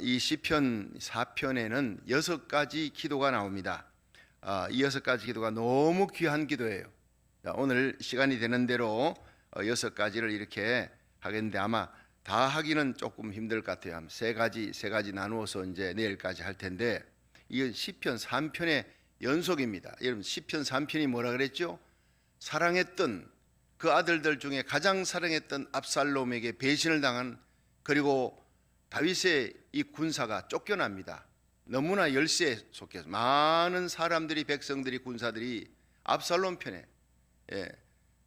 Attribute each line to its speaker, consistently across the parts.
Speaker 1: 이 시편 4편에는 6가지 기도가 나옵니다. 이 6가지 기도가 너무 귀한 기도예요. 오늘 시간이 되는 대로 6가지를 이렇게 하겠는데 아마 다 하기는 조금 힘들 것 같아요. 세 가지 나누어서 이제 내일까지 할 텐데, 이건 시편 3편의 연속입니다. 여러분, 시편 3편이 뭐라 그랬죠? 사랑했던 그 아들들 중에 가장 사랑했던 압살롬에게 배신을 당한, 그리고 다윗의 이 군사가 쫓겨납니다. 너무나 열세에 속해서 많은 사람들이, 백성들이, 군사들이 압살롬 편에,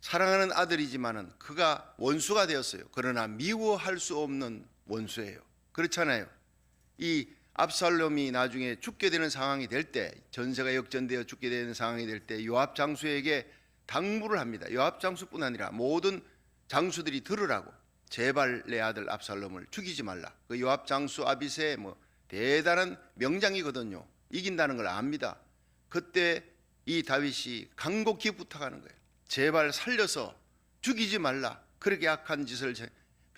Speaker 1: 사랑하는 아들이지만은 그가 원수가 되었어요. 그러나 미워할 수 없는 원수예요. 그렇잖아요. 이 압살롬이 나중에 죽게 되는 상황이 될 때, 전세가 역전되어 죽게 되는 상황이 될 때 요압 장수에게 당부를 합니다. 요압 장수뿐 아니라 모든 장수들이 들으라고. 제발 내 아들 압살롬을 죽이지 말라. 그 요압 장수 아비새 대단한 명장이거든요. 이긴다는 걸 압니다. 그때 이 다윗이 간곡히 부탁하는 거예요. 제발 살려서 죽이지 말라. 그렇게 악한 짓을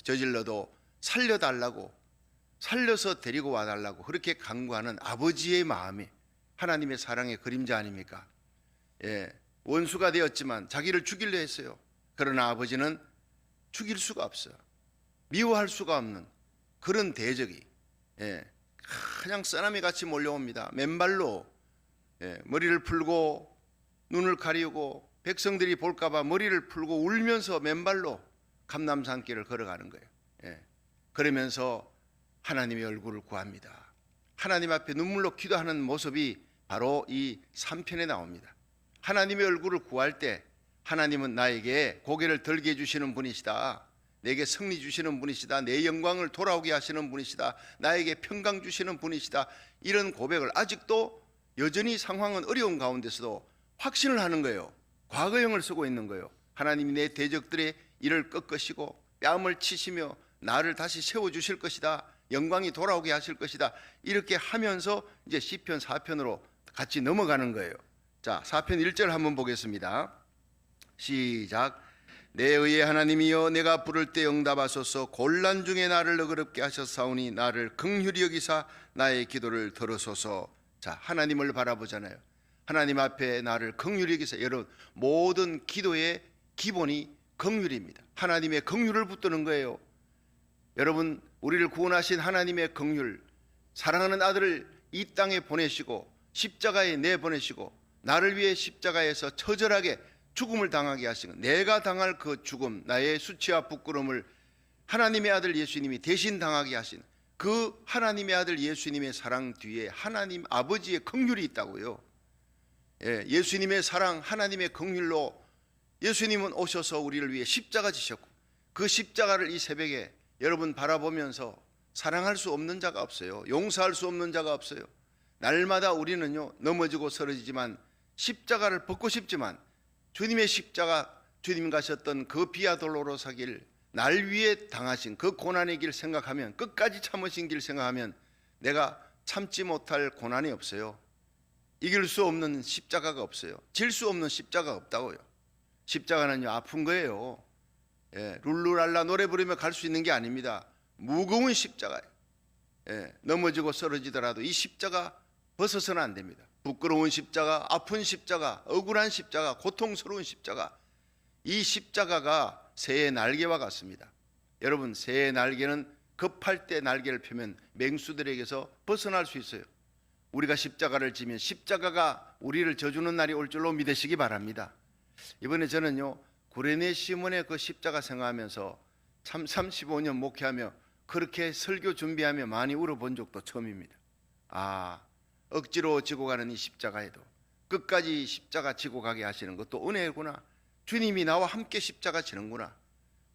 Speaker 1: 저질러도 살려달라고, 살려서 데리고 와달라고 그렇게 간구하는 아버지의 마음이 하나님의 사랑의 그림자 아닙니까? 원수가 되었지만 자기를 죽이려 했어요. 그러나 아버지는 죽일 수가 없어요. 미워할 수가 없는 그런 대적이 그냥 쓰나미 같이 몰려옵니다. 맨발로 머리를 풀고 눈을 가리우고 백성들이 볼까봐 머리를 풀고 울면서 맨발로 감람산길을 걸어가는 거예요. 그러면서 하나님의 얼굴을 구합니다. 하나님 앞에 눈물로 기도하는 모습이 바로 이 3편에 나옵니다. 하나님의 얼굴을 구할 때 하나님은 나에게 고개를 들게 해주시는 분이시다. 내게 승리 주시는 분이시다. 내 영광을 돌아오게 하시는 분이시다. 나에게 평강 주시는 분이시다. 이런 고백을 아직도 여전히 상황은 어려운 가운데서도 확신을 하는 거예요. 과거형을 쓰고 있는 거예요. 하나님이 내 대적들의 일을 꺾으시고 뺨을 치시며 나를 다시 세워주실 것이다. 영광이 돌아오게 하실 것이다. 이렇게 하면서 이제 시편 4편으로 같이 넘어가는 거예요. 자, 4편 1절 한번 보겠습니다. 시작. 내 의의 하나님이여, 내가 부를 때 응답하소서. 곤란 중에 나를 너그럽게 하셨사오니 나를 긍휼히 여기사 나의 기도를 들으소서. 자, 하나님을 바라보잖아요. 하나님 앞에 나를 긍휼히 여기사. 여러분, 모든 기도의 기본이 긍휼입니다. 하나님의 긍휼을 붙드는 거예요. 여러분, 우리를 구원하신 하나님의 긍휼, 사랑하는 아들을 이 땅에 보내시고 십자가에 내보내시고 나를 위해 십자가에서 처절하게 죽음을 당하게 하시는, 내가 당할 그 죽음, 나의 수치와 부끄러움을 하나님의 아들 예수님이 대신 당하게 하신 그 하나님의 아들 예수님의 사랑 뒤에 하나님 아버지의 긍휼이 있다고요. 예수님의 사랑, 하나님의 긍휼로 예수님은 오셔서 우리를 위해 십자가 지셨고, 그 십자가를 이 새벽에 여러분 바라보면서 사랑할 수 없는 자가 없어요. 용서할 수 없는 자가 없어요. 날마다 우리는요, 넘어지고 쓰러지지만 십자가를 벗고 싶지만 주님의 십자가, 주님 가셨던 그 비아 돌로로사 길, 날 위해 당하신 그 고난의 길 생각하면, 끝까지 참으신 길 생각하면 내가 참지 못할 고난이 없어요. 이길 수 없는 십자가가 없어요. 질 수 없는 십자가가 없다고요. 십자가는요, 아픈 거예요. 룰루랄라 노래 부르며 갈 수 있는 게 아닙니다. 무거운 십자가예요. 넘어지고 쓰러지더라도 이 십자가 벗어서는 안 됩니다. 부끄러운 십자가, 아픈 십자가, 억울한 십자가, 고통스러운 십자가. 이 십자가가 새의 날개와 같습니다. 여러분, 새의 날개는 급할 때 날개를 펴면 맹수들에게서 벗어날 수 있어요. 우리가 십자가를 지면 십자가가 우리를 져주는 날이 올 줄로 믿으시기 바랍니다. 이번에 저는요, 구레네 시몬의 그 십자가 생각하면서 참 35년 목회하며 그렇게 설교 준비하며 많이 울어본 적도 처음입니다. 억지로 지고 가는 이 십자가에도 끝까지 십자가 지고 가게 하시는 것도 은혜구나. 주님이 나와 함께 십자가 지는구나.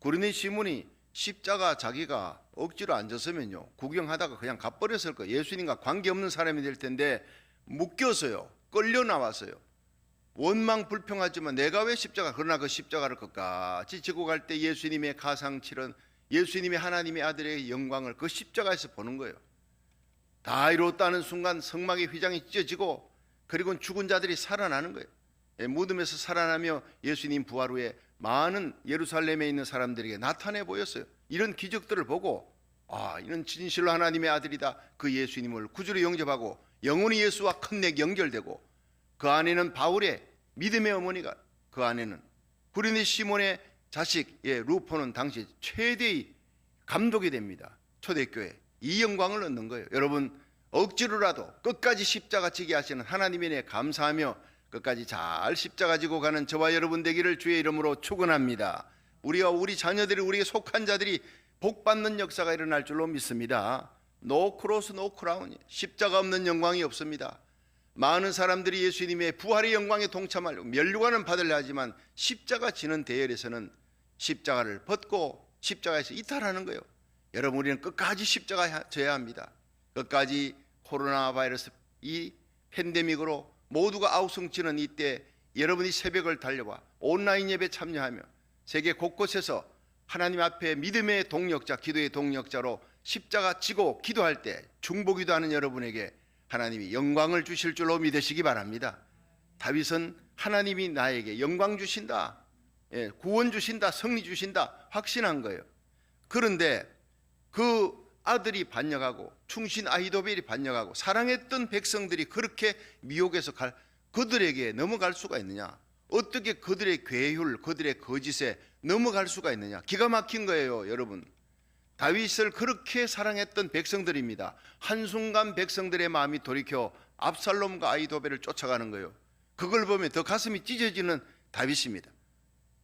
Speaker 1: 구레네 시몬이 십자가 자기가 억지로 안 졌으면요, 구경하다가 그냥 가버렸을 거예요. 예수님과 관계없는 사람이 될 텐데 묶여서요, 끌려 나왔어요. 원망 불평하지만 내가 왜 십자가, 그러나 그 십자가를 끝까지 지고 갈 때 예수님의 가상칠은, 예수님의 하나님의 아들의 영광을 그 십자가에서 보는 거예요. 다 이뤘다는 순간 성막의 휘장이 찢어지고, 그리고 죽은 자들이 살아나는 거예요. 무덤에서 살아나며 예수님 부활 후에 많은 예루살렘에 있는 사람들에게 나타내 보였어요. 이런 기적들을 보고 이는 진실로 하나님의 아들이다. 그 예수님을 구주로 영접하고 영원히 예수와 컨넥 연결되고, 그 안에는 바울의 믿음의 어머니가, 그 안에는 구레네 시몬의 자식 루포는 당시 최대의 감독이 됩니다. 초대교회 이 영광을 얻는 거예요. 여러분, 억지로라도 끝까지 십자가 지게 하시는 하나님의 은혜에 감사하며 끝까지 잘 십자가 지고 가는 저와 여러분 되기를 주의 이름으로 축원합니다. 우리와 우리 자녀들이, 우리에 속한 자들이 복받는 역사가 일어날 줄로 믿습니다. 노 크로스 노 크라운, 십자가 없는 영광이 없습니다. 많은 사람들이 예수님의 부활의 영광에 동참하려고 면류관은 받으려 하지만 십자가 지는 대열에서는 십자가를 벗고 십자가에서 이탈하는 거예요. 여러분, 우리는 끝까지 십자가 져야 합니다. 끝까지 코로나 바이러스 이 팬데믹으로 모두가 아우성치는 이때 여러분이 새벽을 달려와 온라인 예배 참여하며 세계 곳곳에서 하나님 앞에 믿음의 동력자, 기도의 동력자로 십자가 지고 기도할 때 중보기도하는 여러분에게 하나님이 영광을 주실 줄로 믿으시기 바랍니다. 다윗은 하나님이 나에게 영광 주신다, 구원 주신다, 승리 주신다 확신한 거예요. 그런데 그 아들이 반역하고 충신 아히도벨이 반역하고 사랑했던 백성들이 그렇게 미혹해서 그들에게 넘어갈 수가 있느냐? 어떻게 그들의 괴율, 그들의 거짓에 넘어갈 수가 있느냐? 기가 막힌 거예요, 여러분. 다윗을 그렇게 사랑했던 백성들입니다. 한순간 백성들의 마음이 돌이켜 압살롬과 아히도벨을 쫓아가는 거예요. 그걸 보면 더 가슴이 찢어지는 다윗입니다.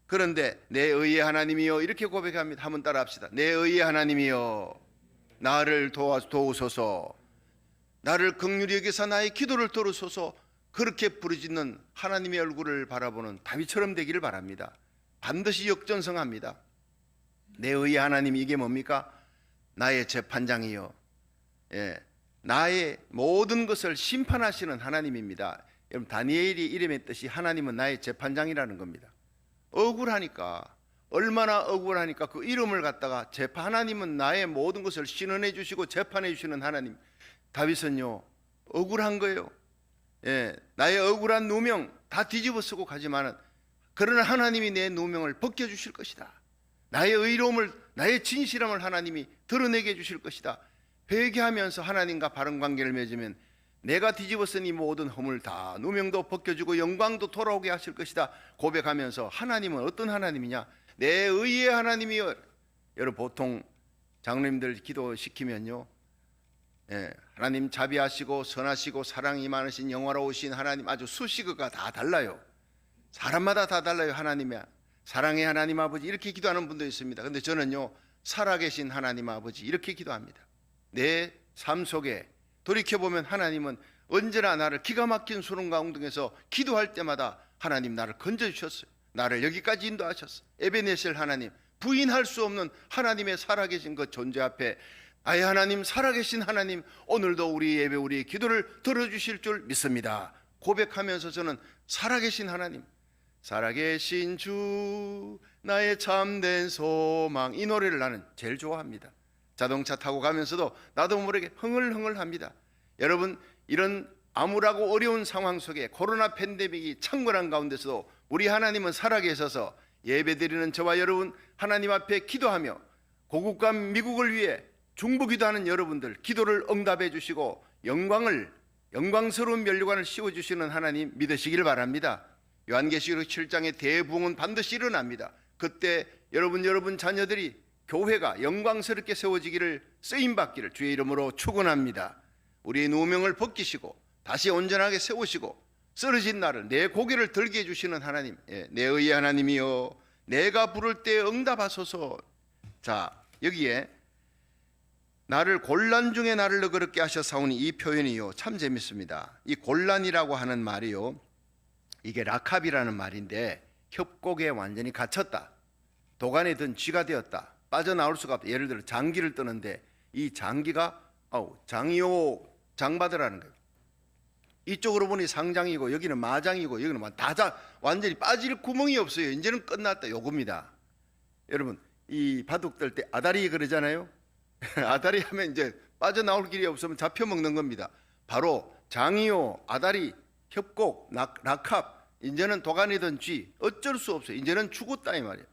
Speaker 1: 그런데 내 의의 하나님이여, 이렇게 고백합니다. 한번 따라합시다. 내 의의 하나님이여, 나를 도우소서. 나를 긍휼히 여기사 나의 기도를 들으소서. 그렇게 부르짖는 하나님의 얼굴을 바라보는 다윗처럼 되기를 바랍니다. 반드시 역전승합니다. 내 의의 하나님이 이게 뭡니까? 나의 재판장이요, 나의 모든 것을 심판하시는 하나님입니다. 여러분, 다니엘이 이름의 뜻이 하나님은 나의 재판장이라는 겁니다. 억울하니까, 얼마나 억울하니까 그 이름을 갖다가 하나님은 나의 모든 것을 신원해 주시고 재판해 주시는 하나님. 다윗은요 억울한 거예요. 나의 억울한 누명 다 뒤집어 쓰고 가지만은, 그러나 하나님이 내 누명을 벗겨주실 것이다. 나의 의로움을, 나의 진실함을 하나님이 드러내게 해주실 것이다. 회개하면서 하나님과 바른 관계를 맺으면 내가 뒤집어 쓴 이 모든 허물 다 누명도 벗겨주고 영광도 돌아오게 하실 것이다 고백하면서, 하나님은 어떤 하나님이냐? 내 의의 하나님이여. 여러분, 보통 장로님들 기도시키면요, 하나님 자비하시고 선하시고 사랑이 많으신 영화로우신 하나님, 아주 수식어가 다 달라요. 사람마다 다 달라요. 하나님의 사랑의 하나님 아버지, 이렇게 기도하는 분도 있습니다. 근데 저는요, 살아계신 하나님 아버지, 이렇게 기도합니다. 내 삶 속에 돌이켜보면 하나님은 언제나 나를 기가 막힌 수렁 가운데에서 기도할 때마다 하나님 나를 건져주셨어요. 나를 여기까지 인도하셨어요. 에베네셀 하나님, 부인할 수 없는 하나님의 살아계신 그 존재 앞에, 아예 하나님, 살아계신 하나님, 오늘도 우리 예배, 우리의 기도를 들어주실 줄 믿습니다 고백하면서 저는 살아계신 하나님, 살아계신 주 나의 참된 소망, 이 노래를 나는 제일 좋아합니다. 자동차 타고 가면서도 나도 모르게 흥얼흥얼합니다. 여러분, 이런 암울하고 어려운 상황 속에 코로나 팬데믹이 창궐한 가운데서도 우리 하나님은 살아계셔서 예배드리는 저와 여러분, 하나님 앞에 기도하며 고국과 미국을 위해 중보기도하는 여러분들 기도를 응답해 주시고 영광스러운 면류관을 씌워주시는 하나님 믿으시길 바랍니다. 요한계시록 7장의 대부흥은 반드시 일어납니다. 그때 여러분 자녀들이 교회가 영광스럽게 세워지기를, 쓰임받기를 주의 이름으로 축원합니다. 우리의 누명을 벗기시고 다시 온전하게 세우시고 쓰러진 나를, 내 고개를 들게 해주시는 하나님, 내 의의 하나님이여, 내가 부를 때 응답하소서. 자, 여기에 나를 곤란 중에 나를 너그럽게 하셨사오니, 이 표현이요 참 재밌습니다. 이 곤란이라고 하는 말이요, 이게 라캅이라는 말인데, 협곡에 완전히 갇혔다, 도간에 든 쥐가 되었다, 빠져나올 수가 없다. 예를 들어 장기를 뜨는데 이 장기가 장이요 장바드라는 거예요. 이쪽으로 보니 상장이고 여기는 마장이고 여기는 완전히 빠질 구멍이 없어요. 이제는 끝났다, 요겁니다. 여러분, 이 바둑 뜰 때 아다리 그러잖아요. 아다리 하면 이제 빠져나올 길이 없으면 잡혀먹는 겁니다. 바로 장이요, 아다리, 협곡, 라캅, 이제는 도간이든 쥐, 어쩔 수 없어요. 이제는 죽었다 이 말이에요.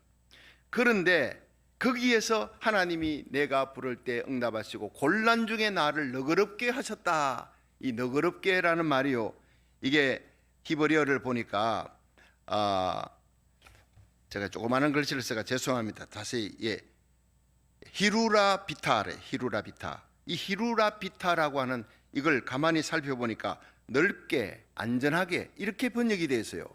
Speaker 1: 그런데 거기에서 하나님이 내가 부를 때 응답하시고 곤란 중에 나를 너그럽게 하셨다. 이 너그럽게라는 말이요, 이게 히브리어를 보니까 제가 조그마한 글씨를 써가 죄송합니다. 다시 히루라 비타래. 히루라 비타. 이 히루라 비타라고 하는 이걸 가만히 살펴보니까 넓게 안전하게 이렇게 번역이 되어 있어요.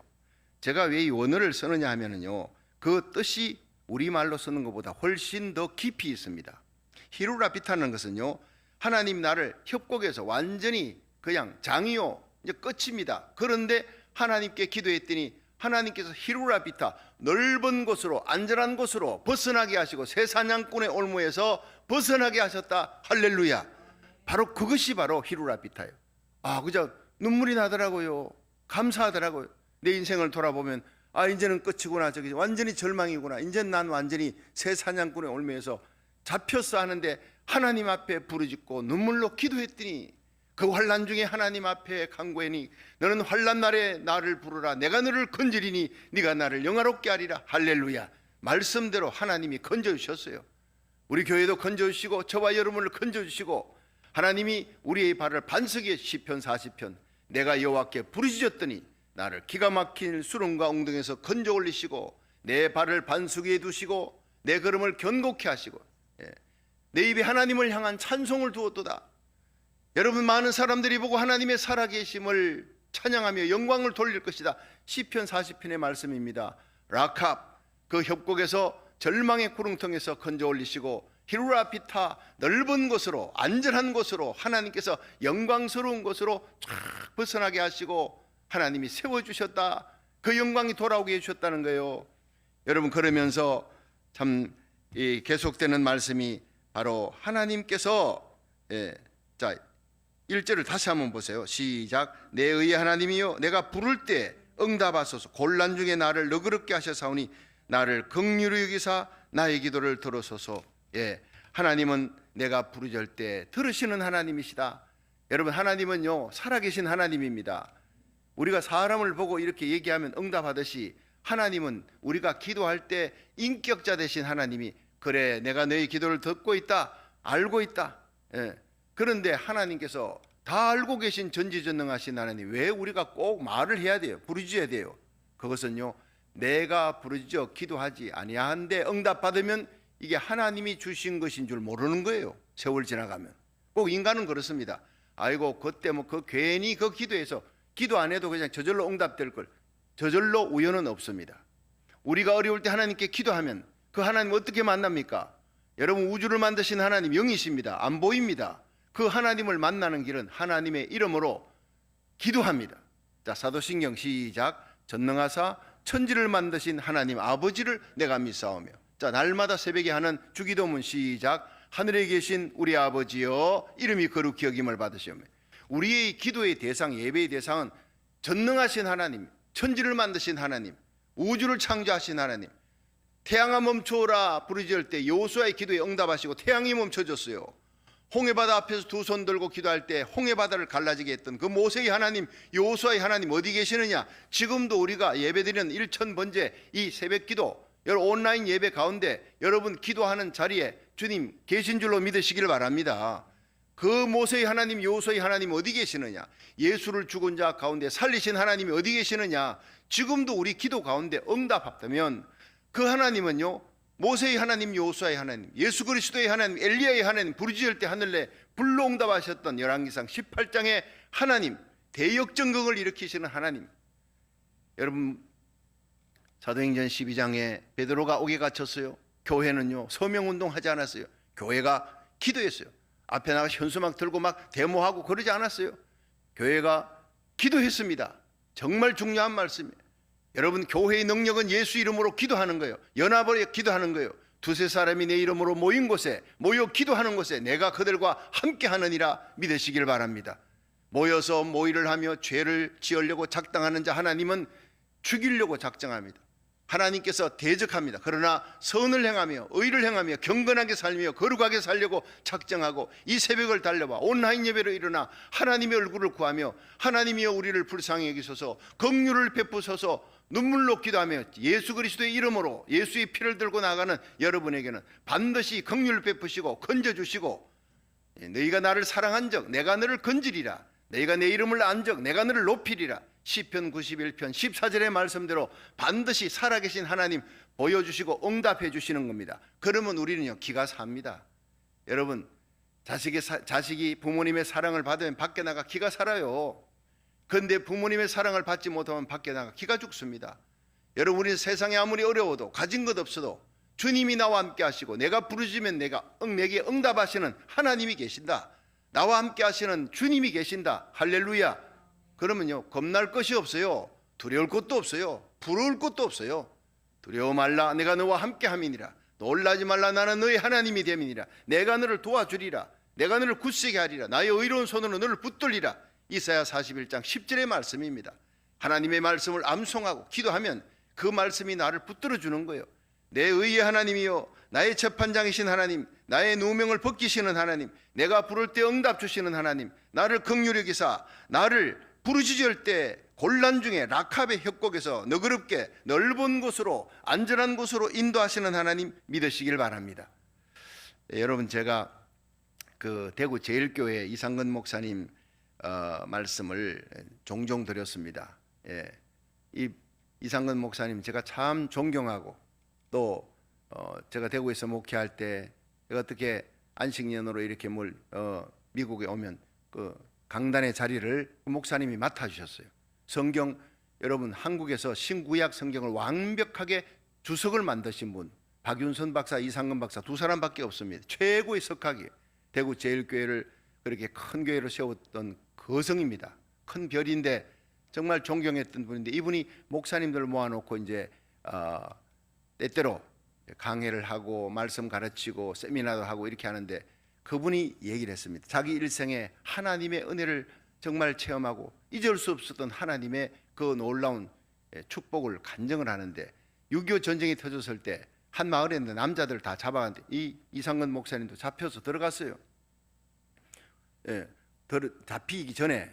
Speaker 1: 제가 왜 이 원어를 쓰느냐 하면은요, 그 뜻이 우리말로 쓰는 것보다 훨씬 더 깊이 있습니다. 히루라 비타는 것은요, 하나님 나를 협곡에서 완전히 그냥 장이요 이제 끝입니다. 그런데 하나님께 기도했더니 하나님께서 히루라 비타, 넓은 곳으로 안전한 곳으로 벗어나게 하시고 새 사냥꾼의 올무에서 벗어나게 하셨다. 할렐루야. 바로 그것이 바로 히루라 비타예요. 그저 눈물이 나더라고요. 감사하더라고요. 내 인생을 돌아보면 이제는 끝이구나. 저기 완전히 절망이구나. 이제는 난 완전히 새 사냥꾼의 올무에서 잡혔어 하는데 하나님 앞에 부르짖고 눈물로 기도했더니 그 환난 중에 하나님 앞에 간구하니 너는 환난 날에 나를 부르라. 내가 너를 건지리니 네가 나를 영화롭게 하리라. 할렐루야. 말씀대로 하나님이 건져주셨어요. 우리 교회도 건져주시고 저와 여러분을 건져주시고 하나님이 우리의 발을 반석에 시편 40편 내가 여호와께 부르짖었더니 나를 기가 막힌 수렁과 웅덩에서 건져 올리시고 내 발을 반석 위에 두시고 내 걸음을 견고케 하시고 내 입에 하나님을 향한 찬송을 두었도다. 여러분, 많은 사람들이 보고 하나님의 살아계심을 찬양하며 영광을 돌릴 것이다. 시편 40편의 말씀입니다. 라캅, 그 협곡에서 절망의 구렁텅에서 건져 올리시고 히루라 비타, 넓은 곳으로 안전한 곳으로 하나님께서 영광스러운 곳으로 쫙 벗어나게 하시고 하나님이 세워주셨다. 그 영광이 돌아오게 해주셨다는 거예요. 여러분, 그러면서 참 이 계속되는 말씀이 바로 하나님께서 자 1절을 다시 한번 보세요. 시작. 내 의의 하나님이여 내가 부를 때 응답하소서. 곤란 중에 나를 너그럽게 하셔사오니 나를 긍휼히 여기사 나의 기도를 들으소서. 하나님은 내가 부르짖을 때 들으시는 하나님이시다. 여러분, 하나님은요 살아계신 하나님입니다. 우리가 사람을 보고 이렇게 얘기하면 응답하듯이 하나님은 우리가 기도할 때 인격자 되신 하나님이 그래 내가 너의 기도를 듣고 있다, 알고 있다. 그런데 하나님께서 다 알고 계신 전지전능하신 하나님, 왜 우리가 꼭 말을 해야 돼요? 부르짖어야 돼요. 그것은요, 내가 부르짖어 기도하지 아니하는데 응답받으면 이게 하나님이 주신 것인 줄 모르는 거예요. 세월 지나가면. 꼭 인간은 그렇습니다. 아이고 그때 그 괜히 그 기도해서 기도 안 해도 그냥 저절로 응답될 걸. 저절로 우연은 없습니다. 우리가 어려울 때 하나님께 기도하면 그 하나님 어떻게 만납니까? 여러분, 우주를 만드신 하나님 영이십니다. 안 보입니다. 그 하나님을 만나는 길은 하나님의 이름으로 기도합니다. 자, 사도신경 시작. 전능하사 천지를 만드신 하나님 아버지를 내가 믿사오며. 자, 날마다 새벽에 하는 주기도문 시작. 하늘에 계신 우리 아버지여 이름이 거룩히 여김을 받으시오며. 우리의 기도의 대상, 예배의 대상은 전능하신 하나님, 천지를 만드신 하나님, 우주를 창조하신 하나님. 태양아 멈춰라 부르짖을 때 여호수아의 기도에 응답하시고 태양이 멈춰졌어요. 홍해바다 앞에서 두 손 들고 기도할 때 홍해바다를 갈라지게 했던 그 모세의 하나님, 여호수아의 하나님 어디 계시느냐? 지금도 우리가 예배드리는 1000번째 이 새벽기도, 여러분 온라인 예배 가운데 여러분 기도하는 자리에 주님 계신 줄로 믿으시기를 바랍니다. 그 모세의 하나님, 여호수아의 하나님 어디 계시느냐? 예수를 죽은 자 가운데 살리신 하나님이 어디 계시느냐? 지금도 우리 기도 가운데 응답하다면 그 하나님은요, 모세의 하나님, 여호수아의 하나님, 예수 그리스도의 하나님, 엘리야의 하나님, 부르짖을 때 하늘에 불로 응답하셨던 열왕기상 18장의 하나님, 대역전극을 일으키시는 하나님. 여러분, 사도행전 12장에 베드로가 옥에 갇혔어요. 교회는요 서명운동 하지 않았어요. 교회가 기도했어요. 앞에 나가 현수막 들고 막 데모하고 그러지 않았어요. 교회가 기도했습니다. 정말 중요한 말씀이에요. 여러분, 교회의 능력은 예수 이름으로 기도하는 거예요. 연합을 기도하는 거예요. 두세 사람이 내 이름으로 모인 곳에, 모여 기도하는 곳에 내가 그들과 함께 하느니라 믿으시길 바랍니다. 모여서 모의를 하며 죄를 지으려고 작당하는 자 하나님은 죽이려고 작정합니다. 하나님께서 대적합니다. 그러나 선을 행하며 의를 행하며 경건하게 살며 거룩하게 살려고 작정하고 이 새벽을 달려와 온라인 예배로 일어나 하나님의 얼굴을 구하며 하나님이여 우리를 불쌍히 여기소서 긍휼을 베푸소서 눈물로 기도하며 예수 그리스도의 이름으로 예수의 피를 들고 나가는 여러분에게는 반드시 긍휼을 베푸시고 건져주시고 너희가 나를 사랑한즉 내가 너를 건지리라 너희가 내 이름을 안즉 내가 너를 높이리라 시편 91편 14절의 말씀대로 반드시 살아계신 하나님 보여주시고 응답해 주시는 겁니다. 그러면 우리는요 기가 삽니다. 여러분 자식이 부모님의 사랑을 받으면 밖에 나가 기가 살아요. 그런데 부모님의 사랑을 받지 못하면 밖에 나가 기가 죽습니다. 여러분 우리는 세상에 아무리 어려워도 가진 것 없어도 주님이 나와 함께 하시고 내가 부르짖으면 내게 응답하시는 하나님이 계신다. 나와 함께 하시는 주님이 계신다. 할렐루야. 그러면요 겁날 것이 없어요. 두려울 것도 없어요. 부러울 것도 없어요. 두려워 말라 내가 너와 함께 함이니라. 놀라지 말라 나는 너의 하나님이 됨이니라. 내가 너를 도와주리라. 내가 너를 굳세게 하리라. 나의 의로운 손으로 너를 붙들리라. 이사야 41장 10절의 말씀입니다. 하나님의 말씀을 암송하고 기도하면 그 말씀이 나를 붙들어 주는 거예요. 내 의의 하나님이요 나의 재판장이신 하나님, 나의 누명을 벗기시는 하나님, 내가 부를 때 응답 주시는 하나님, 나를 긍휼히 여기사 나를 부르짖을 때 곤란 중에 라캅의 협곡에서 너그럽게 넓은 곳으로 안전한 곳으로 인도하시는 하나님 믿으시길 바랍니다. 여러분 제가 그 대구 제일교회 이상근 목사님 말씀을 종종 드렸습니다. 이 이상근 목사님 제가 참 존경하고 또 제가 대구에서 목회할 때 제가 어떻게 안식년으로 이렇게 미국에 오면 그 강단의 자리를 목사님이 맡아주셨어요. 성경 여러분 한국에서 신구약 성경을 완벽하게 주석을 만드신 분 박윤선 박사, 이상근 박사 두 사람밖에 없습니다. 최고의 석학이에요. 대구 제일교회를 그렇게 큰 교회로 세웠던 거성입니다. 큰 별인데 정말 존경했던 분인데 이분이 목사님들을 모아놓고 이제 때때로 강해를 하고 말씀 가르치고 세미나도 하고 이렇게 하는데 그분이 얘기를 했습니다. 자기 일생에 하나님의 은혜를 정말 체험하고 잊을 수 없었던 하나님의 그 놀라운 축복을 간증을 하는데 6.25 전쟁이 터졌을 때 한 마을에 있는 남자들 다 잡아갔는데 이 이상근 목사님도 잡혀서 들어갔어요. 잡히기 전에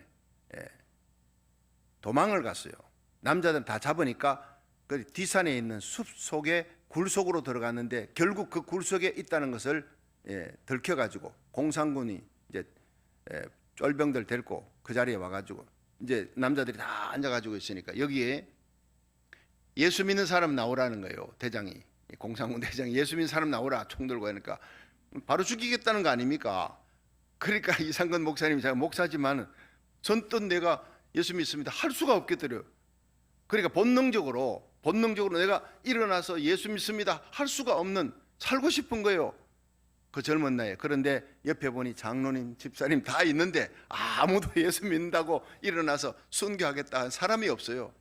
Speaker 1: 도망을 갔어요. 남자들 다 잡으니까 그 뒷산에 있는 숲 속에 굴 속으로 들어갔는데 결국 그 굴 속에 있다는 것을 들켜가지고 공산군이 이제 쫄병들 데리고 그 자리에 와가지고 이제 남자들이 다 앉아가지고 있으니까 여기에 예수 믿는 사람 나오라는 거예요. 대장이 공산군 대장이 예수 믿는 사람 나오라 총 들고 하니까 바로 죽이겠다는 거 아닙니까? 그러니까 이상근 목사님이 제가 목사지만 선뜻 내가 예수 믿습니다 할 수가 없겠더래요. 그러니까 본능적으로 내가 일어나서 예수 믿습니다 할 수가 없는 살고 싶은 거예요. 그 젊은 나이에. 그런데 옆에 보니 장로님, 집사님 다 있는데 아무도 예수 믿는다고 일어나서 순교하겠다 한 사람이 없어요.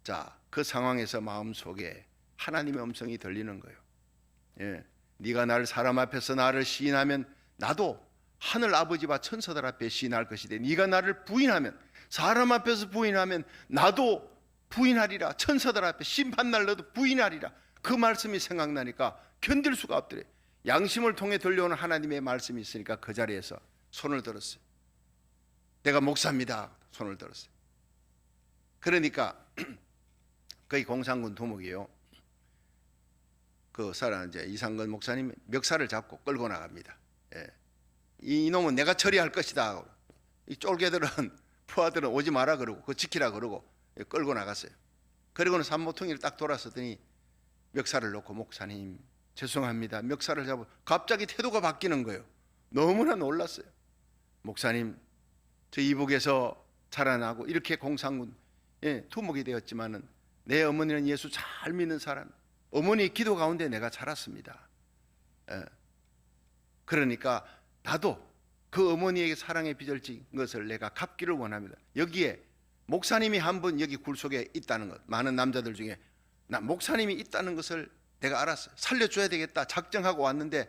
Speaker 1: 자, 그 상황에서 마음속에 하나님의 음성이 들리는 거예요. 네가 나를 사람 앞에서 나를 시인하면 나도 하늘 아버지와 천사들 앞에 시인할 것이되 네가 나를 부인하면 사람 앞에서 부인하면 나도 부인하리라. 천사들 앞에 심판날 너도 부인하리라. 그 말씀이 생각나니까 견딜 수가 없더래. 양심을 통해 들려오는 하나님의 말씀이 있으니까 그 자리에서 손을 들었어요. 내가 목사입니다. 손을 들었어요. 그러니까 거의 공산군 두목이에요. 그 사람 이제 이상근 목사님 멱살을 잡고 끌고 나갑니다. 이놈은 내가 처리할 것이다. 이 쫄개들은 부하들은 오지 마라 그러고 그 지키라 그러고 끌고 나갔어요. 그리고는 산모퉁이를 딱 돌았더니 멱살을 놓고 목사님 죄송합니다. 멱살을 잡고 갑자기 태도가 바뀌는 거예요. 너무나 놀랐어요. 목사님 저 이북에서 자라나고 이렇게 공산군 두목이 되었지만은 내 어머니는 예수 잘 믿는 사람, 어머니 기도 가운데 내가 자랐습니다. 그러니까 나도 그 어머니에게 사랑의 빚을 진 것을 내가 갚기를 원합니다. 여기에 목사님이 한 분 여기 굴 속에 있다는 것, 많은 남자들 중에 나 목사님이 있다는 것을 내가 알았어요. 살려줘야 되겠다 작정하고 왔는데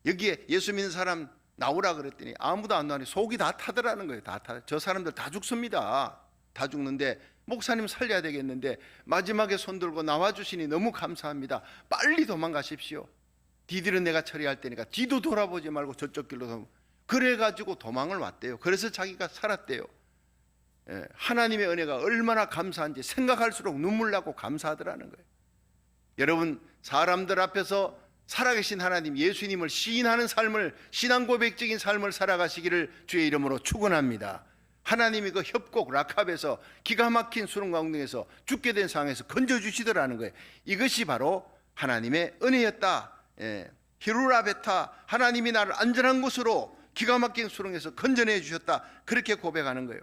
Speaker 1: 여기에 예수 믿는 사람 나오라 그랬더니 아무도 안 나오니 속이 다 타더라는 거예요. 다 타. 저 사람들 다 죽습니다. 다 죽는데 목사님 살려야 되겠는데 마지막에 손 들고 나와주시니 너무 감사합니다. 빨리 도망가십시오. 뒤들은 내가 처리할 테니까 뒤도 돌아보지 말고 저쪽 길로. 그래가지고 도망을 왔대요. 그래서 자기가 살았대요. 하나님의 은혜가 얼마나 감사한지 생각할수록 눈물 나고 감사하더라는 거예요. 여러분, 사람들 앞에서 살아계신 하나님 예수님을 시인하는 삶을, 신앙 고백적인 삶을 살아가시기를 주의 이름으로 축원합니다. 하나님이 그 협곡 라캅에서 기가 막힌 수렁 강등에서 죽게 된 상황에서 건져주시더라는 거예요. 이것이 바로 하나님의 은혜였다. 히루라베타, 하나님이 나를 안전한 곳으로 기가 막힌 수렁에서 건져내 주셨다. 그렇게 고백하는 거예요.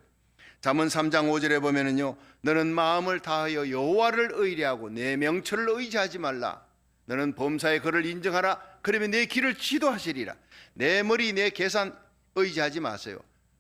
Speaker 1: 잠언 3장 5절에 보면은요, 너는 마음을 다하여 여호와를 의뢰하고 내 명철을 의지하지 말라. 너는 범사의 그를 인정하라. 그러면 내 길을 지도하시리라. 내 머리 내 계산 의지하지 마세요.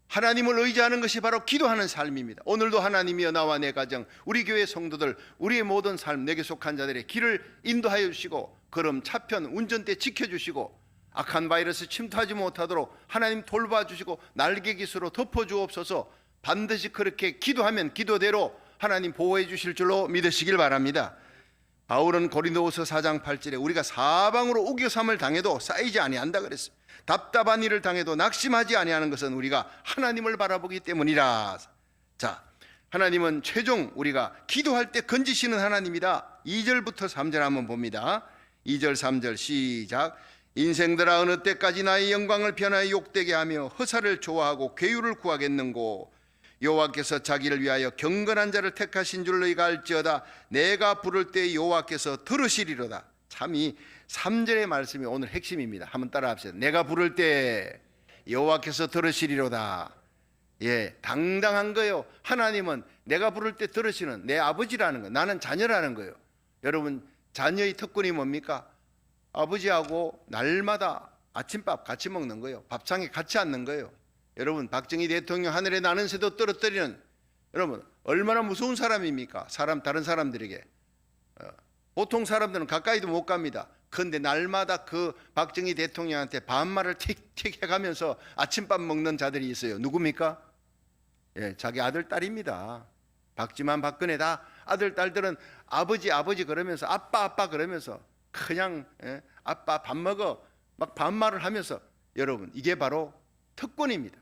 Speaker 1: 하나님을 의지하는 것이 바로 기도하는 삶입니다. 오늘도 하나님이여 나와 내 가정, 우리 교회 성도들, 우리의 모든 삶, 내게 속한 자들의 길을 인도하여 주시고 걸음 차편 운전대 지켜주시고 악한 바이러스 침투하지 못하도록 하나님 돌봐주시고 날개 깃으로 덮어주옵소서. 반드시 그렇게 기도하면 기도대로 하나님 보호해 주실 줄로 믿으시길 바랍니다. 바울은 고린도후서 4장 8절에 우리가 사방으로 우겨삼을 당해도 쌓이지 아니한다 그랬어요. 답답한 일을 당해도 낙심하지 아니하는 것은 우리가 하나님을 바라보기 때문이라. 자, 하나님은 최종 우리가 기도할 때 건지시는 하나님이다. 2절부터 3절 한번 봅니다. 2절 3절 시작. 인생들아 어느 때까지 나의 영광을 변하여 욕되게 하며 허사를 좋아하고 괴유를 구하겠는고. 여호와께서 자기를 위하여 경건한 자를 택하신 줄 너희가 알지어다. 내가 부를 때 여호와께서 들으시리로다. 참 이 3절의 말씀이 오늘 핵심입니다. 한번 따라 합시다. 내가 부를 때 여호와께서 들으시리로다. 당당한 거예요. 하나님은 내가 부를 때 들으시는 내 아버지라는 거, 나는 자녀라는 거예요. 여러분, 자녀의 특권이 뭡니까? 아버지하고 날마다 아침밥 같이 먹는 거예요. 밥상에 같이 앉는 거예요. 여러분, 박정희 대통령 하늘에 나는 새도 떨어뜨리는, 여러분 얼마나 무서운 사람입니까? 다른 사람들에게. 보통 사람들은 가까이도 못 갑니다. 그런데 날마다 그 박정희 대통령한테 반말을 틱틱 해가면서 아침밥 먹는 자들이 있어요. 누굽니까? 자기 아들 딸입니다. 박지만 박근혜 다 아들 딸들은 아버지 그러면서 아빠 그러면서 그냥 아빠 밥 먹어 막 반말을 하면서, 여러분 이게 바로 특권입니다.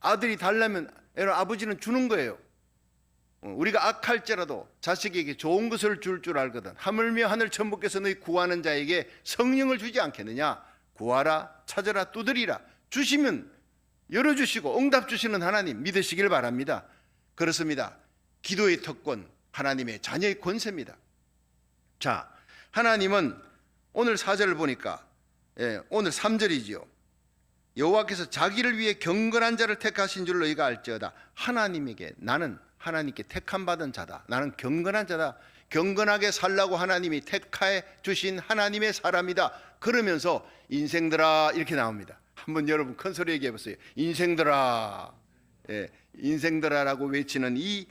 Speaker 1: 아들이 달라면 아버지는 주는 거예요. 우리가 악할지라도 자식에게 좋은 것을 줄 알거든. 하물며 하늘 천부께서 너희 구하는 자에게 성령을 주지 않겠느냐. 구하라, 찾으라, 두드리라. 주시면 열어주시고 응답 주시는 하나님 믿으시길 바랍니다. 그렇습니다. 기도의 특권, 하나님의 자녀의 권세입니다. 자, 하나님은 오늘 4절을 보니까 오늘 3절이지요. 여호와께서 자기를 위해 경건한 자를 택하신 줄 너희가 알지어다. 하나님에게, 나는 하나님께 택함 받은 자다. 나는 경건한 자다. 경건하게 살라고 하나님이 택해 주신 하나님의 사람이다. 그러면서 인생들아 이렇게 나옵니다. 한번 여러분 큰 소리 얘기해 보세요. 인생들아. 인생들아라고 외치는 이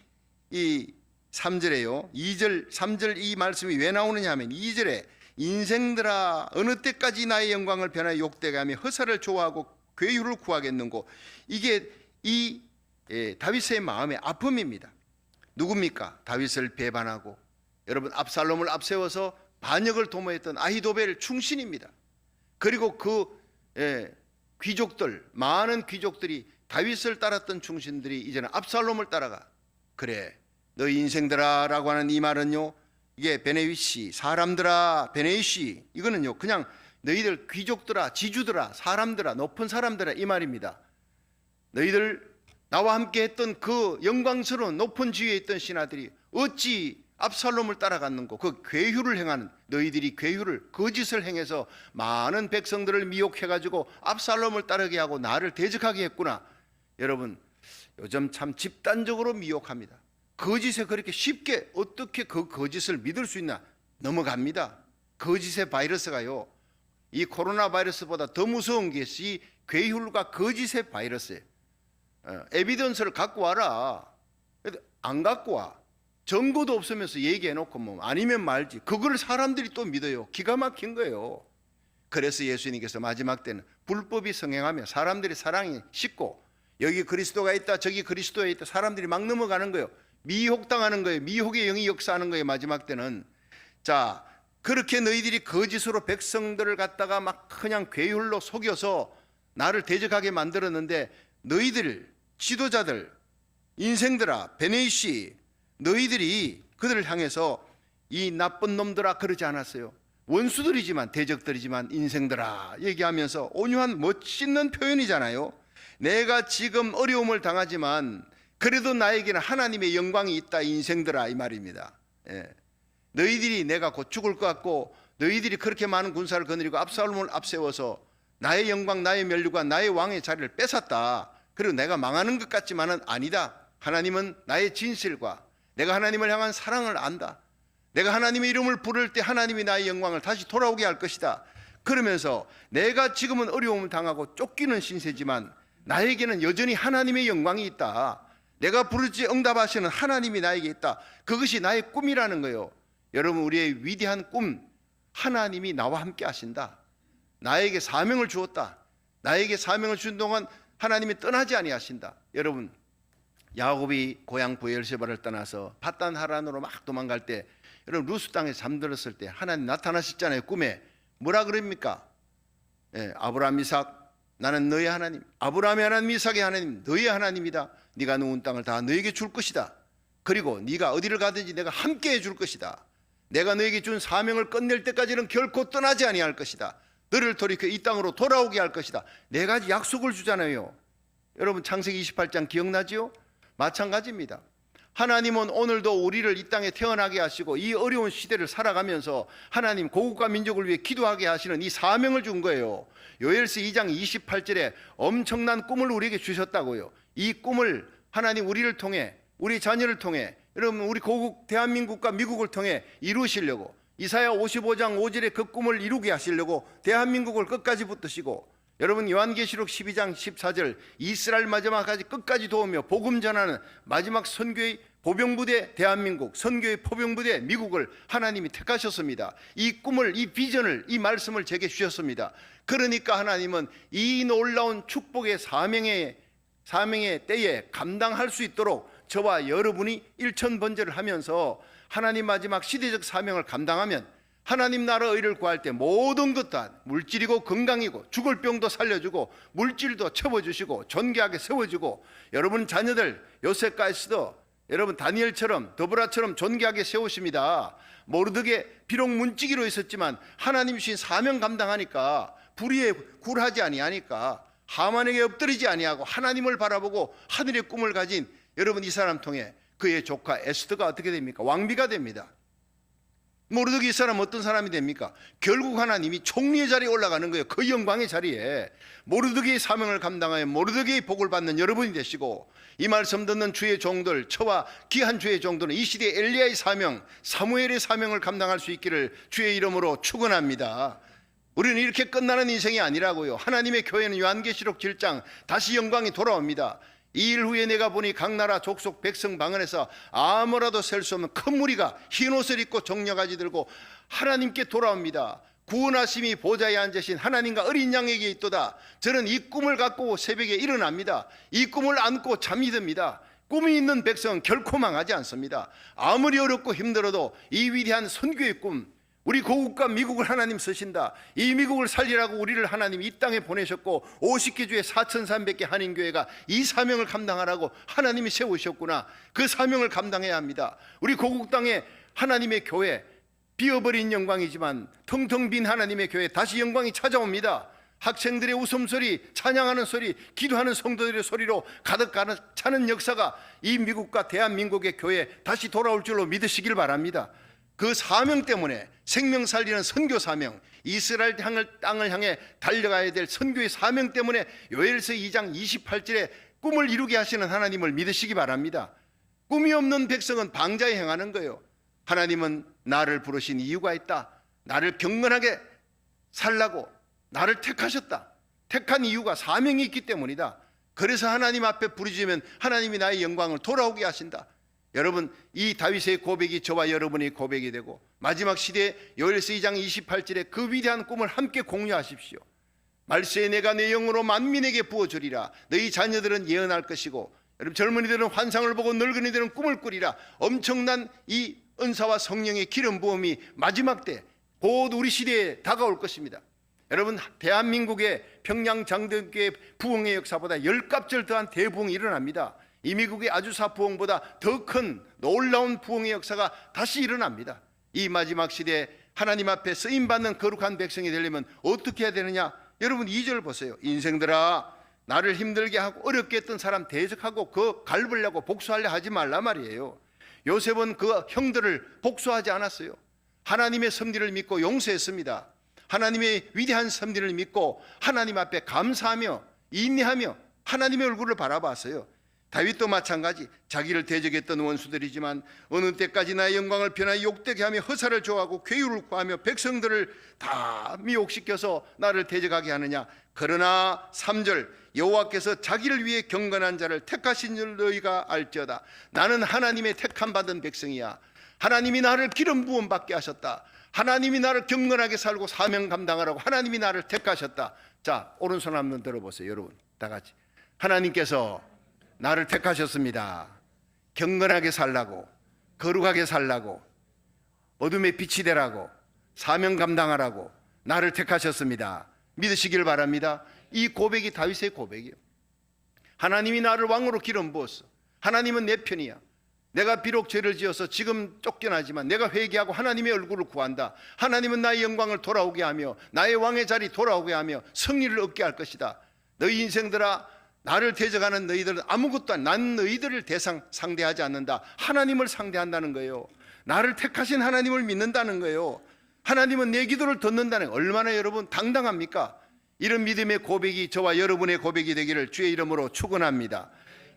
Speaker 1: 3절에요. 2절 3절 이 말씀이 왜 나오느냐 하면 2절에 인생들아 어느 때까지 나의 영광을 변하여 욕되게 하며 허사를 좋아하고 괴유를 구하겠는고. 이게 이 다윗의 마음의 아픔입니다. 누굽니까? 다윗을 배반하고 여러분 압살롬을 앞세워서 반역을 도모했던 아히도벨 충신입니다. 그리고 그 귀족들, 많은 귀족들이 다윗을 따랐던 충신들이 이제는 압살롬을 따라가. 그래 너희 인생들아 라고 하는 이 말은요, 이게 베네위시, 사람들아, 베네위시, 이거는요 그냥 너희들 귀족들아, 지주들아, 사람들아, 높은 사람들아 이 말입니다. 너희들 나와 함께 했던 그 영광스러운 높은 지위에 있던 신하들이 어찌 압살롬을 따라갔는고. 그 괴유를 행하는, 너희들이 괴유를, 거짓을 행해서 많은 백성들을 미혹해가지고 압살롬을 따르게 하고 나를 대적하게 했구나. 여러분 요즘 참 집단적으로 미혹합니다. 거짓에 그렇게 쉽게 어떻게 그 거짓을 믿을 수 있나 넘어갑니다. 거짓의 바이러스가요, 이 코로나 바이러스보다 더 무서운 것이 괴율과 거짓의 바이러스예요. 에비던스를 갖고 와라. 안 갖고 와. 증거도 없으면서 얘기해놓고 뭐 아니면 말지. 그걸 사람들이 또 믿어요. 기가 막힌 거예요. 그래서 예수님께서 마지막 때는 불법이 성행하며 사람들이 사랑이 식고 여기 그리스도가 있다, 저기 그리스도가 있다. 사람들이 막 넘어가는 거예요. 미혹당하는 거예요. 미혹의 영이 역사하는 거예요. 마지막 때는. 자, 그렇게 너희들이 거짓으로 백성들을 갖다가 막 그냥 괴율로 속여서 나를 대적하게 만들었는데, 너희들 지도자들, 인생들아, 베네이씨, 너희들이 그들을 향해서 이 나쁜 놈들아 그러지 않았어요. 원수들이지만, 대적들이지만 인생들아 얘기하면서 온유한 멋있는 표현이잖아요. 내가 지금 어려움을 당하지만 그래도 나에게는 하나님의 영광이 있다, 인생들아, 이 말입니다. 예. 너희들이 내가 곧 죽을 것 같고, 너희들이 그렇게 많은 군사를 거느리고 압살롬을 앞세워서 나의 영광, 나의 면류관, 나의 왕의 자리를 뺏었다. 그리고 내가 망하는 것 같지만은 아니다. 하나님은 나의 진실과 내가 하나님을 향한 사랑을 안다. 내가 하나님의 이름을 부를 때 하나님이 나의 영광을 다시 돌아오게 할 것이다. 그러면서 내가 지금은 어려움을 당하고 쫓기는 신세지만 나에게는 여전히 하나님의 영광이 있다. 내가 부르지 응답하시는 하나님이 나에게 있다. 그것이 나의 꿈이라는 거예요. 여러분, 우리의 위대한 꿈, 하나님이 나와 함께 하신다. 나에게 사명을 주었다. 나에게 사명을 준 동안 하나님이 떠나지 아니하신다. 여러분, 야곱이 고향 브에르세바를 떠나서 밧단 하란으로 막 도망갈 때, 여러분 루스 땅에 잠들었을 때 하나님 나타나셨잖아요. 꿈에 뭐라 그럽니까? 아브라함, 이삭, 나는 너의 하나님. 아브라함의 하나님, 이삭의 하나님, 너의 하나님이다. 네가 누운 땅을 다 너에게 줄 것이다. 그리고 네가 어디를 가든지 내가 함께 해줄 것이다. 내가 너에게 준 사명을 끝낼 때까지는 결코 떠나지 아니할 것이다. 너를 돌이켜 이 땅으로 돌아오게 할 것이다. 네 가지 약속을 주잖아요. 여러분, 창세기 28장 기억나지요? 마찬가지입니다. 하나님은 오늘도 우리를 이 땅에 태어나게 하시고 이 어려운 시대를 살아가면서 하나님 고국과 민족을 위해 기도하게 하시는 이 사명을 준 거예요. 요엘서 2장 28절에 엄청난 꿈을 우리에게 주셨다고요. 이 꿈을 하나님 우리를 통해, 우리 자녀를 통해, 여러분 우리 고국 대한민국과 미국을 통해 이루시려고, 이사야 55장 5절에 그 꿈을 이루게 하시려고 대한민국을 끝까지 붙드시고, 여러분 요한계시록 12장 14절 이스라엘 마지막까지 끝까지 도우며 복음 전하는 마지막 선교의 보병부대 대한민국, 선교의 포병부대 미국을 하나님이 택하셨습니다. 이 꿈을, 이 비전을, 이 말씀을 제게 주셨습니다. 그러니까 하나님은 이 놀라운 축복의 사명의 때에 감당할 수 있도록 저와 여러분이 일천번제를 하면서 하나님 마지막 시대적 사명을 감당하면 하나님 나라 의를 구할 때 모든 것 다 물질이고 건강이고 죽을 병도 살려주고 물질도 채워주시고 존귀하게 세워주고, 여러분 자녀들 요셉과 여러분 다니엘처럼 더브라처럼 존귀하게 세우십니다. 모르드게 비록 문지기로 있었지만 하나님 주신 사명 감당하니까 불의에 굴하지 아니하니까 하만에게 엎드리지 아니하고 하나님을 바라보고 하늘의 꿈을 가진 여러분, 이 사람 통해 그의 조카 에스더가 어떻게 됩니까? 왕비가 됩니다. 모르드게 이 사람 어떤 사람이 됩니까? 결국 하나님이 총리의 자리에 올라가는 거예요. 그 영광의 자리에 모르드게의 사명을 감당하여 모르드게의 복을 받는 여러분이 되시고, 이 말씀 듣는 주의 종들, 저와 귀한 주의 종들은 이 시대에 엘리야의 사명, 사무엘의 사명을 감당할 수 있기를 주의 이름으로 축원합니다. 우리는 이렇게 끝나는 인생이 아니라고요. 하나님의 교회는 요한계시록 7장 다시 영광이 돌아옵니다. 이 일 후에 내가 보니 각 나라 족속 백성 방언에서 아무라도 셀 수 없는 큰 무리가 흰 옷을 입고 정려가지 들고 하나님께 돌아옵니다. 구원하심이 보좌에 앉으신 하나님과 어린 양에게 있도다. 저는 이 꿈을 갖고 새벽에 일어납니다. 이 꿈을 안고 잠이 듭니다. 꿈이 있는 백성은 결코 망하지 않습니다. 아무리 어렵고 힘들어도 이 위대한 선교의 꿈, 우리 고국과 미국을 하나님 쓰신다. 이 미국을 살리라고 우리를 하나님 이 땅에 보내셨고 50개 주의 4,300개 한인교회가 이 사명을 감당하라고 하나님이 세우셨구나. 그 사명을 감당해야 합니다. 우리 고국 땅에 하나님의 교회, 비어버린 영광이지만 텅텅 빈 하나님의 교회 다시 영광이 찾아옵니다. 학생들의 웃음소리, 찬양하는 소리, 기도하는 성도들의 소리로 가득 차는 역사가 이 미국과 대한민국의 교회에 다시 돌아올 줄로 믿으시길 바랍니다. 그 사명 때문에 생명 살리는 선교 사명, 이스라엘 땅을 향해 달려가야 될 선교의 사명 때문에 요엘서 2장 28절에 꿈을 이루게 하시는 하나님을 믿으시기 바랍니다. 꿈이 없는 백성은 방자에 행하는 거예요. 하나님은 나를 부르신 이유가 있다. 나를 경건하게 살라고 나를 택하셨다. 택한 이유가 사명이 있기 때문이다. 그래서 하나님 앞에 부르짖으면 하나님이 나의 영광을 돌아오게 하신다. 여러분, 이 다윗의 고백이 저와 여러분의 고백이 되고 마지막 시대에 요엘서 2장 28절에 그 위대한 꿈을 함께 공유하십시오. 말세에 내가 내 영으로 만민에게 부어주리라. 너희 자녀들은 예언할 것이고, 여러분 젊은이들은 환상을 보고 늙은이들은 꿈을 꾸리라. 엄청난 이 은사와 성령의 기름 부음이 마지막 때 곧 우리 시대에 다가올 것입니다. 여러분 대한민국의 평양 장덕교회 부흥의 역사보다 10갑절 더한 대부흥이 일어납니다. 이 미국의 아주사 부흥보다 더 큰 놀라운 부흥의 역사가 다시 일어납니다. 이 마지막 시대에 하나님 앞에 쓰임받는 거룩한 백성이 되려면 어떻게 해야 되느냐? 여러분 2절 보세요. 인생들아, 나를 힘들게 하고 어렵게 했던 사람 대적하고 그 갈불려고 복수하려 하지 말라 말이에요. 요셉은 그 형들을 복수하지 않았어요. 하나님의 섭리를 믿고 용서했습니다. 하나님의 위대한 섭리를 믿고 하나님 앞에 감사하며 인내하며 하나님의 얼굴을 바라봤어요. 다윗도 마찬가지. 자기를 대적했던 원수들이지만 어느 때까지 나의 영광을 변하여 욕되게 하며 허사를 좋아하고 괴유를 구하며 백성들을 다 미혹시켜서 나를 대적하게 하느냐? 그러나 3절, 여호와께서 자기를 위해 경건한 자를 택하신 줄 너희가 알지어다. 나는 하나님의 택함 받은 백성이야. 하나님이 나를 기름 부음 받게 하셨다. 하나님이 나를 경건하게 살고 사명 감당하라고 하나님이 나를 택하셨다. 자, 오른손 한번 들어보세요. 여러분 다 같이. 하나님께서 나를 택하셨습니다. 경건하게 살라고, 거룩하게 살라고, 어둠의 빛이 되라고, 사명 감당하라고 나를 택하셨습니다. 믿으시길 바랍니다. 이 고백이 다윗의 고백이에요. 하나님이 나를 왕으로 기름 부었어. 하나님은 내 편이야. 내가 비록 죄를 지어서 지금 쫓겨나지만 내가 회개하고 하나님의 얼굴을 구한다. 하나님은 나의 영광을 돌아오게 하며 나의 왕의 자리 돌아오게 하며 승리를 얻게 할 것이다. 너희 인생들아, 나를 대적하는 너희들은 아무것도 아니야. 난 너희들을 상대하지 않는다. 하나님을 상대한다는 거예요. 나를 택하신 하나님을 믿는다는 거예요. 하나님은 내 기도를 듣는다는 거예요. 얼마나 여러분 당당합니까? 이런 믿음의 고백이 저와 여러분의 고백이 되기를 주의 이름으로 축원합니다.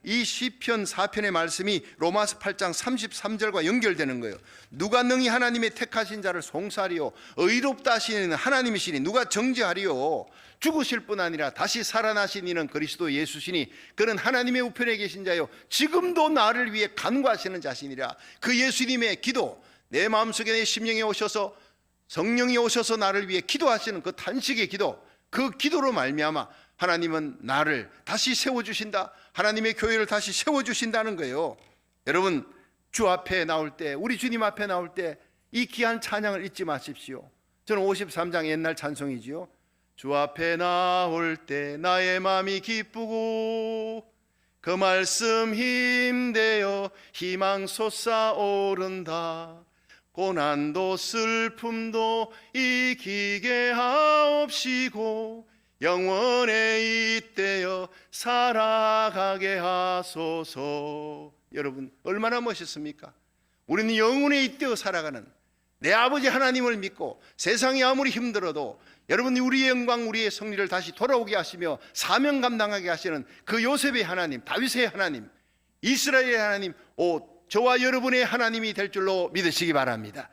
Speaker 1: 이 시편 4편의 말씀이 로마서 8장 33절과 연결되는 거예요. 누가 능히 하나님의 택하신 자를 송사하리요? 의롭다 하시는 하나님이시니 누가 정죄하리요? 죽으실 뿐 아니라 다시 살아나신 이는 그리스도 예수시니 그는 하나님의 우편에 계신 자요 지금도 나를 위해 간구하시는 자신이라. 그 예수님의 기도, 내 마음속에 내 심령에 오셔서 성령이 오셔서 나를 위해 기도하시는 그 탄식의 기도, 그 기도로 말미암아 하나님은 나를 다시 세워주신다. 하나님의 교회를 다시 세워주신다는 거예요. 여러분 주 앞에 나올 때, 우리 주님 앞에 나올 때 이 귀한 찬양을 잊지 마십시오. 저는 53장 옛날 찬송이지요. 주 앞에 나올 때 나의 마음이 기쁘고 그 말씀 힘되어 희망 솟아오른다. 고난도 슬픔도 이기게 하옵시고 영원에 잇대어 살아가게 하소서. 여러분 얼마나 멋있습니까? 우리는 영원에 잇대어 살아가는 내 아버지 하나님을 믿고 세상이 아무리 힘들어도 여러분 우리의 영광, 우리의 승리를 다시 돌아오게 하시며 사명 감당하게 하시는 그 요셉의 하나님, 다윗의 하나님, 이스라엘의 하나님, 저와 여러분의 하나님이 될 줄로 믿으시기 바랍니다.